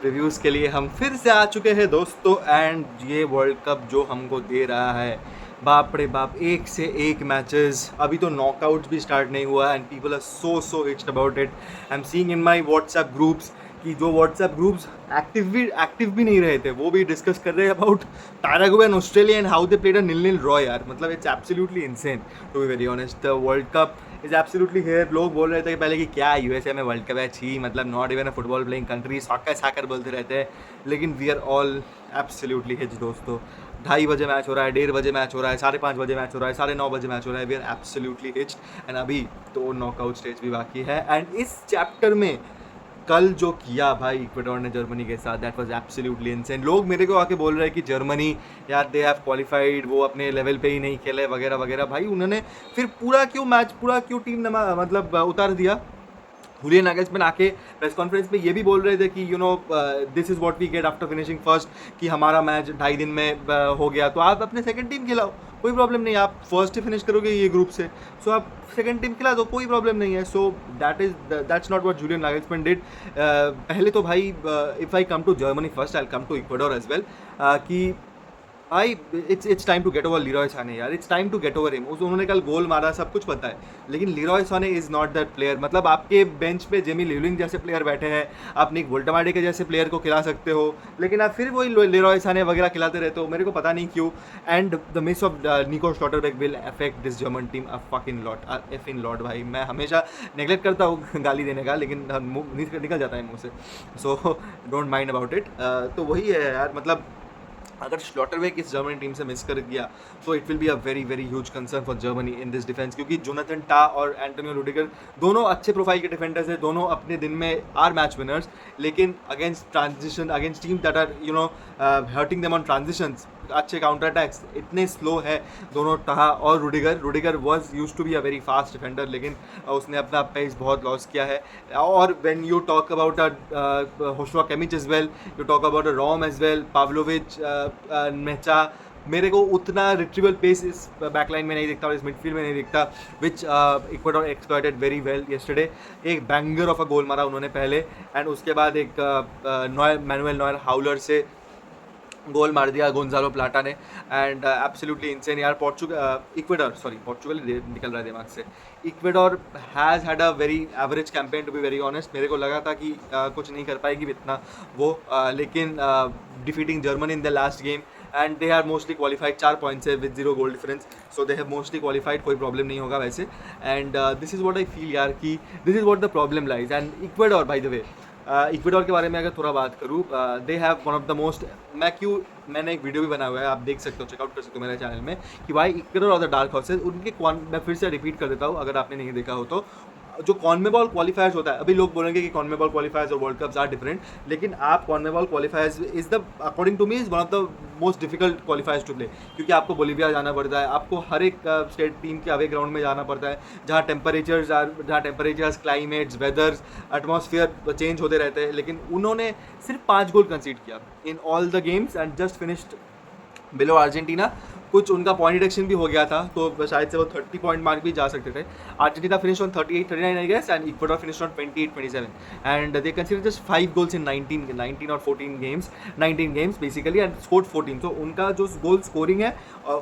Reviews के लिए हम फिर से आ चुके हैं दोस्तों। एंड ये वर्ल्ड कप जो हमको दे रहा है, बाप रे बाप, एक से एक मैचेस। अभी तो नॉकआउट भी स्टार्ट नहीं हुआ and people are so hitched about it. I am seeing in my WhatsApp groups कि जो व्हाट्सएप ग्रुप्स एक्टिव भी नहीं रहे थे, वो भी डिस्कस कर रहे हैं about Paraguay and Australia and how they played a 0-0 draw. यार मतलब it's absolutely insane to be very honest. The world cup is absolutely here. लोग बोल रहे थे कि पहले कि क्या यूएसए में वर्ल्ड कप है, छी, मतलब not even a football playing country, soccer बोलते रहते हैं। लेकिन we are all absolutely hitch दोस्तों। 2:30 बजे मैच हो रहा है, 1:30 बजे मैच हो रहा है, 5:30 बजे मैच हो रहा है, 9:30 बजे मैच हो रहा है। We are absolutely hitch. And अभी तो नॉकआउट स्टेज भी बाकी है। एंड इस चैप्टर में कल जो किया भाई इक्वेडोर ने जर्मनी के साथ, दैट वाज एब्सोल्युटली इनसेन। लोग मेरे को आके बोल रहे हैं कि जर्मनी यार दे हैव क्वालिफाइड, वो अपने लेवल पे ही नहीं खेले वगैरह वगैरह। भाई उन्होंने फिर पूरा क्यों टीम मतलब उतार दिया। हुलियन नागल्समैन आके प्रेस कॉन्फ्रेंस में ये भी बोल रहे थे कि this is what we get after finishing first, कि हमारा मैच 2.5 दिन में हो गया, तो आप अपने सेकंड टीम खिलाओ, कोई प्रॉब्लम नहीं। आप फर्स्ट ही फिनिश करोगे ये ग्रुप से, सो आप सेकंड टीम खिला दो, कोई प्रॉब्लम नहीं है। So that's not what Julian Nagelsmann did. पहले तो भाई if I come to Germany first, I come to Ecuador as well, कि भाई it's time to get over Leroy Sane यार, it's time to get over him. उन्होंने कल goal मारा, सब कुछ पता है, लेकिन Leroy Sane is not that player. मतलब आपके बेंच पे जेमी लिवलिंग जैसे प्लेयर बैठे हैं, आप निक वोल्टमाडे के जैसे प्लेयर को खिला सकते हो, लेकिन आप फिर वही लीरॉय साने वगैरह खिलाते रहते हो, मेरे को पता नहीं क्यों। And the miss of Nico Schlotterbeck will affect this German team a fucking lot, F in lot. भाई मैं हमेशा नेगलेक्ट करता हूँ गाली देने का, लेकिन निकल जाता है मुँह से, so don't mind about it. तो वही है यार, मतलब अगर स्लॉटरबेक इस जर्मनी टीम से मिस कर गया तो it will be a very huge concern for Germany in this defence, क्योंकि जोनाथन टा और एंटोनियो रुडिगर दोनों अच्छे प्रोफाइल के डिफेंडर्स हैं, दोनों अपने दिन में आर मैच विनर्स, लेकिन against team that are hurting them on transitions, अच्छे काउंटर अटैक्स, इतने स्लो है दोनों, टहा और Rudiger was use to be a very fast defender, लेकिन उसने अपना पेस बहुत लॉस किया है। और when you talk about Joshua Kimmich as well, you talk about Rom as well, Pavlovic, Mecha, मेरे को उतना रिट्रीवल पेस इस बैकलाइन में नहीं दिखता और इस मिडफील्ड में नहीं दिखता, which Ecuador exploited very well yesterday. एक बैंगर ऑफ अ गोल मारा उन्होंने पहले, एंड उसके बाद एक मैनुएल नॉयर हाउलर से गोल मार दिया गोंजालो प्लाटा ने। एंड एब्सोल्युटली इंसेन यार। पोर्चुगल निकल रहा है दिमाग से। Ecuador has had a very average campaign to be very honest. मेरे को लगा था कि कुछ नहीं कर पाएगी इतना वो, लेकिन defeating Germany in the last game, and they are mostly qualified, 4 points है with 0 goal difference, so they have mostly qualified, कोई प्रॉब्लम नहीं होगा वैसे। And this is what I feel यार, कि this is what the problem lies. And Ecuador, by the way, Ecuador के बारे में अगर थोड़ा बात करूँ, they have one of the most, मैंने एक वीडियो भी बनाया हुआ है, आप देख सकते हो, चेकआउट कर सकते हो मेरे चैनल में, कि भाई इक्वेडोर और द डार्क हॉर्सेस, उनके मैं फिर से रिपीट कर देता हूँ अगर आपने नहीं देखा हो तो। जो कॉन्मेबॉल क्वालिफायर्स होता है, अभी लोग बोलेंगे कि कॉन्मेबॉल क्वालिफायर्स और वर्ल्ड कप्स आर डिफरेंट, लेकिन आप CONMEBOL qualifiers is the, according to me, is one of the most difficult qualifiers to play, क्योंकि आपको बोलीविया जाना पड़ता है, आपको हर एक स्टेट टीम के अवे ग्राउंड में जाना पड़ता है, जहाँ temperatures, climates, weathers, atmosphere change होते रहते हैं। लेकिन उन्होंने सिर्फ 5 गोल कंसीड किया in all the games and just finished below Argentina. कुछ उनका पॉइंट डिडक्शन भी हो गया था, तो शायद से वो 30 पॉइंट मार्क भी जा सकते थे। Argentina finish on 38-39 I guess, and Ecuador finish on 28-27, and they consider just 5 goals in 19 और 14 games, 19 games basically, and scored 14। तो उनका जो गोल स्कोरिंग है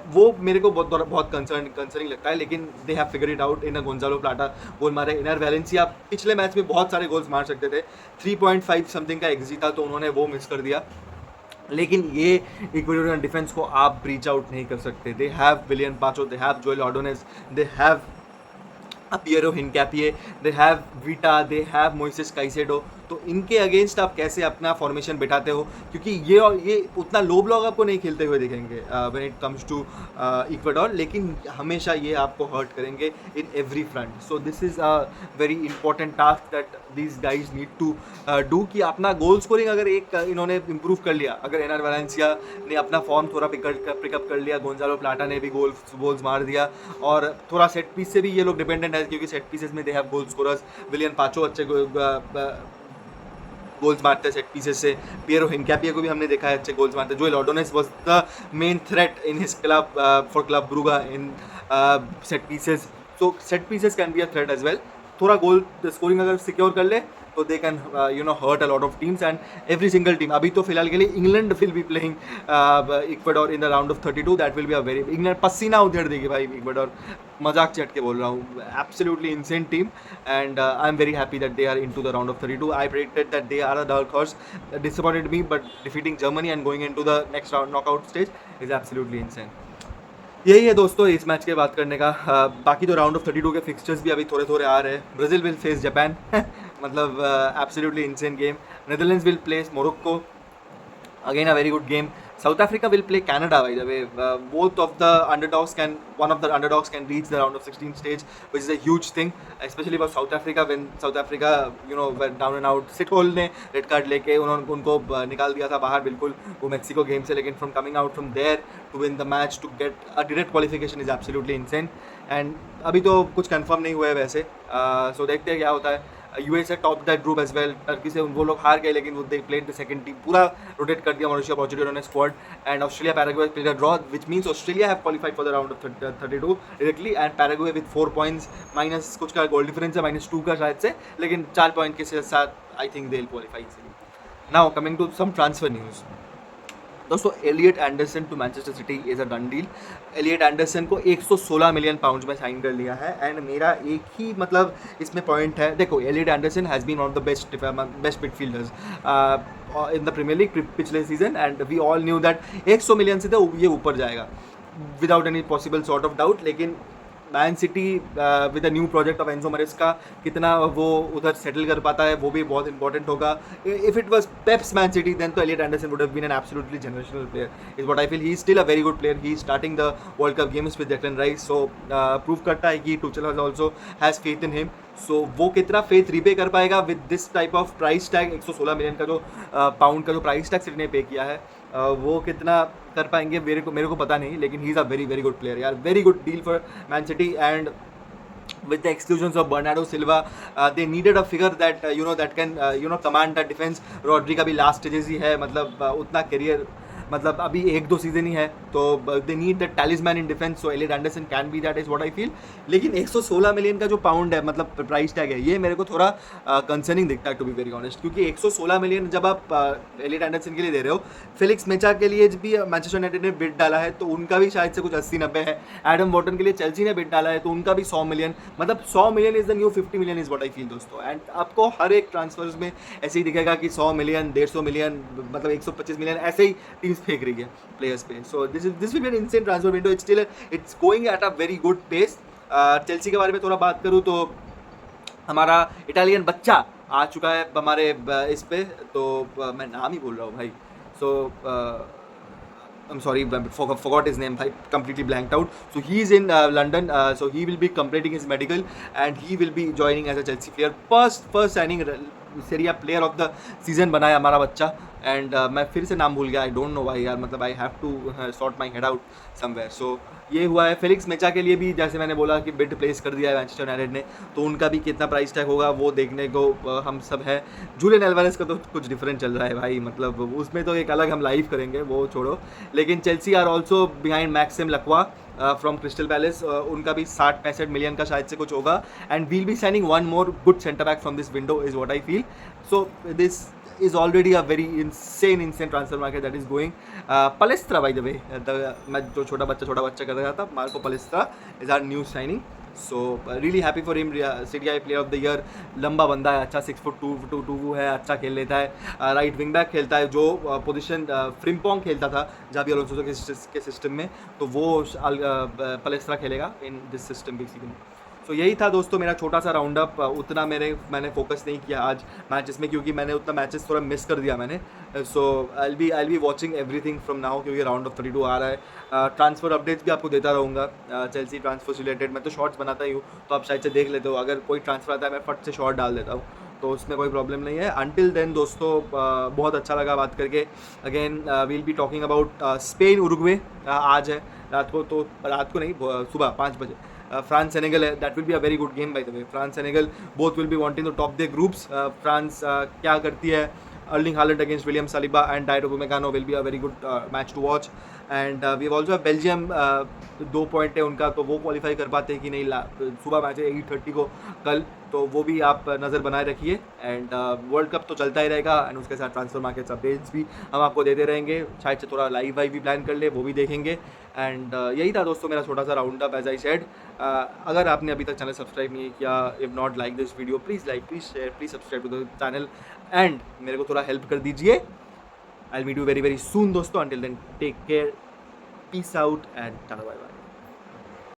वो मेरे को बहुत कंसर्निंग लगता है, लेकिन they have figure it out. इन गोंजालो प्लाटा गोल मारे, इनर वैलेंसिया पिछले मैच में बहुत सारे गोल्स मार सकते थे, 3.5 समथिंग का एक्जी था, तो उन्होंने वो मिस कर दिया। लेकिन ये इक्वेडोरियन डिफेंस को आप ब्रीच आउट नहीं कर सकते। They have Willian Pacho, they have Joel Ordonez, they have Piero Hincapie, they have Vita, they have Moises Caicedo. तो इनके अगेंस्ट आप कैसे अपना फॉर्मेशन बिठाते हो, क्योंकि ये उतना लो ब्लॉक आपको नहीं खेलते हुए दिखेंगे when it comes to Ecuador, लेकिन हमेशा ये आपको हर्ट करेंगे in every front. So this is a very important task that these guys need to do, कि अपना गोल स्कोरिंग अगर इन्होंने इम्प्रूव कर लिया, अगर एनर वैलेंसिया ने अपना फॉर्म थोड़ा पिकअप कर लिया, गोंजालो प्लाटा ने भी गोल्स मार दिया, और थोड़ा सेट पीस से भी ये लोग डिपेंडेंट है, क्योंकि सेट पीसेस में दे हैव गोल स्कोरर्स। विलियन पाचो अच्छे गोल्स मारते हैं सेट पीसेस से, पियरो हिनकैपिए को भी हमने देखा है अच्छे गोल्स मारते हैं। Joel Ordonez was the main threat in his club for club Brugge in set pieces, so set pieces can be a threat as well. थोड़ा गोल स्कोरिंग अगर सिक्योर कर ले तो they can hurt a lot of teams and every single team. अभी तो फिलहाल के लिए England will be playing Ecuador in the round of 32. That will be a very, England पसीना उधेड़ देगी भाई इक्वाडोर, मजाक चट के बोल रहा हूँ. Absolutely insane team and I'm very happy that they are into the round of 32. I predicted that they are a dark horse. Disappointed me, but defeating Germany and going into the next round knockout stage is absolutely insane. यही है दोस्तों इस match के बात करने का. बाकी तो राउंड ऑफ 32 के फिक्सचर्स भी अभी थोड़े थोड़े आ रहे हैं. ब्राज़ील विल फेस जापान, मतलब absolutely insane game. Netherlands will place Morocco, again a very good game. South Africa will play Canada, by the way. Both of the underdogs can, one of the underdogs can reach the round of 16 stage, which is a huge thing, especially for South Africa when South Africa went down and out. सिट होल ने red card लेके उनको निकाल दिया था बाहर बिल्कुल वो मैक्सिको गेम से, लेकिन from coming out from there to win the match to get a direct qualification is absolutely insane. And अभी तो कुछ कंफर्म नहीं हुआ है वैसे, so देखते हैं क्या होता है. USA top that group as well. Turkey से वो लोग हार गए, लेकिन वो they played the second team, पूरा रोटेट कर दिया मॉरिशिया पोर्चुगल ने squad. And Australia Paraguay played a draw, which means Australia have qualified for the round of 32 directly. And Paraguay with 4 points, minus कुछ का गोल डिफरेंस है, -2 का शायद से, लेकिन 4 पॉइंट के साथ I think they will qualify. Now coming to some transfer news. दोस्तों Elliot Anderson to Manchester City is a done deal. Elliot Anderson को 116 मिलियन पाउंड में साइन कर लिया है. एंड मेरा एक ही मतलब इसमें पॉइंट है, देखो Elliot Anderson has been one of the best midfielders in the Premier League पिछले season, and we all knew that 100 million से तो ये ऊपर जाएगा without any possible sort of doubt. लेकिन Man City with a new project of Enzo Maresca कितना वो उधर सेटल कर पाता है वो भी बहुत इंपॉर्टेंट होगा. If it was Pep's Man City then तो Elliot Anderson would have been an absolutely generational player is what I feel. He is still a very good player. He is starting the world cup games with Declan Rice, so prove करता है कि Tuchel also has faith in him. So वो कितना faith repay कर पाएगा with this type of price tag. 116 million का जो pound का जो प्राइस टैग सिटी ने पे किया है, वो कितना कर पाएंगे मेरे को पता नहीं, लेकिन he is a very very good player यार. Very good deal for Man City. And with the exclusions of Bernardo Silva, they needed a figure that that can command that defense. Rodri का भी last stages ही है, मतलब उतना career मतलब अभी 1-2 season ही है, तो they need the talisman in defence. So Elliot Anderson can be that is what I feel. लेकिन 116 मिलियन का जो पाउंड है मतलब प्राइस टैग है, ये मेरे को थोड़ा कंसर्निंग दिखता है टू बी वेरी ऑनेस्ट, क्योंकि 116 मिलियन जब आप एलियट एंडरसन के लिए दे रहे हो, फेलिक्स मेचा के लिए भी मैनचेस्टर यूनाइटेड ने बिड डाला है तो उनका भी शायद से कुछ 80-90 है. एडम वॉटन के लिए चेल्सी ने बिड डाला है तो उनका भी 100 मिलियन, मतलब 100 million is the new 50 million is what I feel दोस्तों. एंड आपको हर एक ट्रांसफर्स में ऐसे ही दिखेगा कि 100 मिलियन 150 मिलियन मतलब 125 मिलियन ऐसे ही टीम्स फेंक रही है प्लेयर्स पे. So this will be an insane transfer window. It's going at a very good pace. Chelsea के बारे में थोड़ा बात करूँ तो हमारा इटालियन बच्चा आ चुका है हमारे इस पे, तो मैं नाम ही बोल रहा हूँ भाई. सो I'm sorry, forgot his name. I completely blanked out. So he is in London. So he will be completing his medical and he will be joining as a Chelsea player. First signing Serie A player of the season बना है हमारा बच्चा. And मैं फिर से नाम भूल गया. आई डोंट नो वाई यार, मतलब I have to sort my head out somewhere. So ये हुआ है. फेलिक्स मेचा के लिए भी जैसे मैंने बोला कि बिड प्लेस कर दिया है मैनचेस्टर यूनाइटेड ने, तो उनका भी कितना प्राइस टैग होगा वो देखने को हम सब है. जूलियन एल्वारेस का तो कुछ डिफरेंट चल रहा है भाई, मतलब उसमें तो एक अलग हम लाइव करेंगे, वो छोड़ो. लेकिन Chelsea are also behind Maxim लक्वा फ्रॉम क्रिस्टल पैलेस. उनका भी 60-65 मिलियन का शायद से कुछ होगा. And we'll be signing one more good centre back from this window is what I feel. So this is already a very insane transfer market that is going. Palestra, by the way, मैं जो छोटा बच्चा कर रहा था, Marco पलेस्ट्रा is our new signing. So really happy for him. Serie A player of the year. लंबा बंदा है, अच्छा 6'2" है, अच्छा खेल लेता है, राइट विंग बैक खेलता है, जो पोजीशन फ्रिम्पोंग खेलता था जाबी अलोंसो के सिस्टम में, तो वो पलेस्ट्रा खेलेगा इन दिस सिस्टम बेसिकली. सो यही था दोस्तों मेरा छोटा सा राउंड अप. उतना मैंने फोकस नहीं किया आज मैचेस में, क्योंकि मैंने उतना मैचेस थोड़ा मिस कर दिया मैंने. So I be watching everything from now, क्योंकि राउंड ऑफ 32 आ रहा है. ट्रांसफर अपडेट्स भी आपको देता रहूँगा चेल्सी ट्रांसफर रिलेटेड. मैं तो शॉर्ट्स बनाता ही हूँ, तो आप शायद से देख लेते हो. अगर कोई ट्रांसफर आता है मैं फट से शॉर्ट डाल देता हूँ, तो उसमें कोई प्रॉब्लम नहीं है. अंटिल देन दोस्तों बहुत अच्छा लगा बात करके. Again we'll be talking about Spain Uruguay. आज है रात को नहीं, सुबह 5 बजे फ्रांस सेनेगल है. That will be a very good game by the way. France Senegal both will be wanting to top their groups. France क्या करती है, Erling Haaland against William Saliba and Dayot Upamecano will be a very good match to watch. And we have also Belgium 2 point है उनका, तो वो qualify कर पाते हैं कि नहीं. सुबह मैच है 8:30 को कल, तो वो भी आप नज़र बनाए रखिए। एंड वर्ल्ड कप तो चलता ही रहेगा एंड उसके साथ ट्रांसफर मार्केट्स अपडेट्स भी हम आपको देते रहेंगे। शायद से थोड़ा लाइव वाइव भी प्लान कर ले, वो भी देखेंगे। एंड यही था दोस्तों मेरा छोटा सा round up as I said. अगर आपने अभी तक चैनल सब्सक्राइब नहीं किया, if not like this video, please like, please share, please subscribe to the channel and मेरे को थोड़ा हेल्प कर दीजिए। I will meet you very very soon दोस्तों। Until then take care, peace out and tata bye bye.